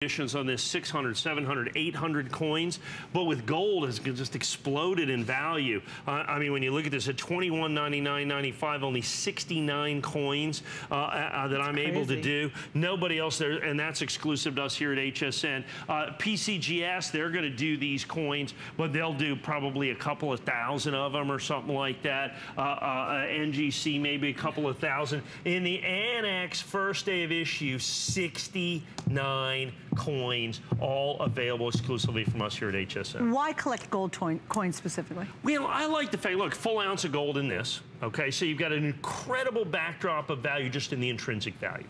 Editions on this 600, 700, 800 coins, but with gold has just exploded in value. I mean, when you look at this at $21.99.95, only 69 coins that I'm able to do. Nobody else there, and that's exclusive to us here at HSN. PCGS, they're going to do these coins, but they'll do probably a couple of thousand of them or something like that. NGC maybe a couple of thousand. In the ANACS first day of issue, 69 coins, all available exclusively from us here at HSN. Why collect gold coins specifically? Well, I like the fact, look, full ounce of gold in this, okay? So you've got an incredible backdrop of value just in the intrinsic value,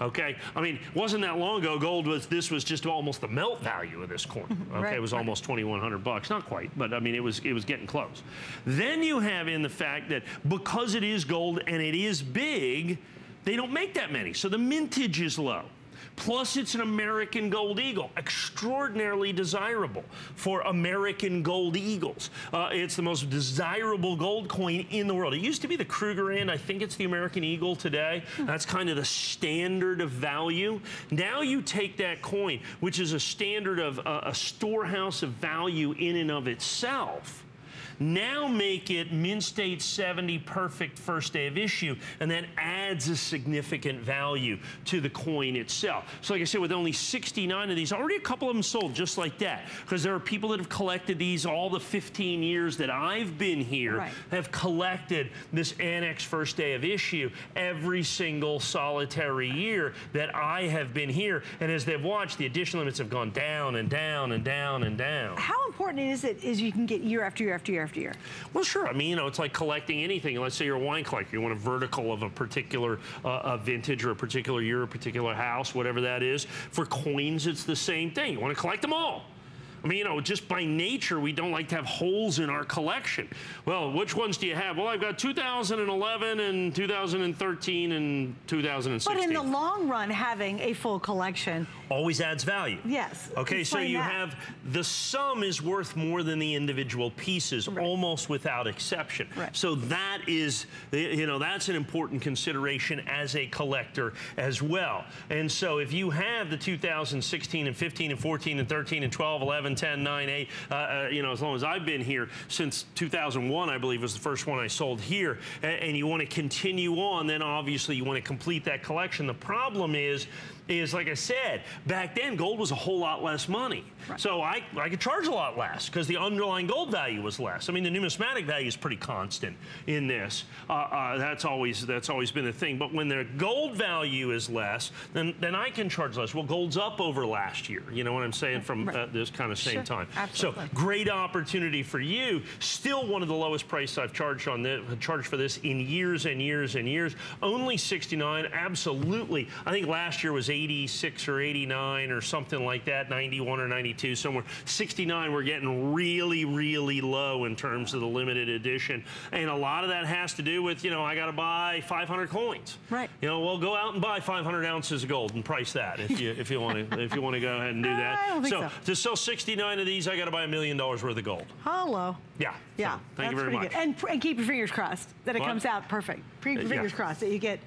okay? I mean, it wasn't that long ago, this was just almost the melt value of this coin, okay? Right, it was almost 2,100 bucks, not quite, but I mean, it was getting close. Then you have in the fact that because it is gold and it is big, they don't make that many, so the mintage is low. Plus, it's an American Gold Eagle, extraordinarily desirable for American Gold Eagles. It's the most desirable gold coin in the world. It used to be the Kruger end. I think it's the American Eagle today. That's kind of the standard of value. Now you take that coin, which is a standard of a storehouse of value in and of itself. Now make it Mint State 70 perfect first day of issue, and that adds a significant value to the coin itself. So like I said, with only 69 of these, already a couple of them sold just like that, because there are people that have collected these all the 15 years that I've been here, have collected this ANACS first day of issue every single solitary year that I have been here. And as they've watched, the edition limits have gone down and down and down and down. How important is it you can get year after year after year after year? Well, sure. I mean, you know, it's like collecting anything. Let's say you're a wine collector. You want a vertical of a particular vintage or a particular year, a particular house, whatever that is. For coins, it's the same thing. You want to collect them all. I mean, you know, just by nature, we don't like to have holes in our collection. Well, which ones do you have? Well, I've got 2011 and 2013 and 2016. But in the long run, having a full collection always adds value. Yes. Okay, so you have the sum is worth more than the individual pieces, almost without exception. So that is, you know, that's an important consideration as a collector as well. And so if you have the 2016 and 15 and 14 and 13 and 12, 11, 10, 9, 8, you know, as long as I've been here, since 2001, I believe, was the first one I sold here, and you want to continue on, then obviously you want to complete that collection. The problem is like I said, back then gold was a whole lot less money. So I could charge a lot less because the underlying gold value was less. I mean, the numismatic value is pretty constant in this. That's always been the thing. But when the gold value is less, then I can charge less. Well, gold's up over last year. You know what I'm saying? From this kind of same time. Absolutely. So great opportunity for you. Still one of the lowest prices I've charged on this, charged for this in years and years and years. Only 69. Absolutely. I think last year was 86 or 89 or something like that, 91 or 92, somewhere. 69, we're getting really, really low in terms of the limited edition. And a lot of that has to do with, you know, I got to buy 500 coins. You know, well, go out and buy 500 ounces of gold and price that if you want to go ahead and do that. I don't think so. To sell 69 of these, I got to buy $1 million worth of gold. Hello. Yeah. So, thank you very much. And keep your fingers crossed that it comes out perfect. Keep your fingers crossed that you get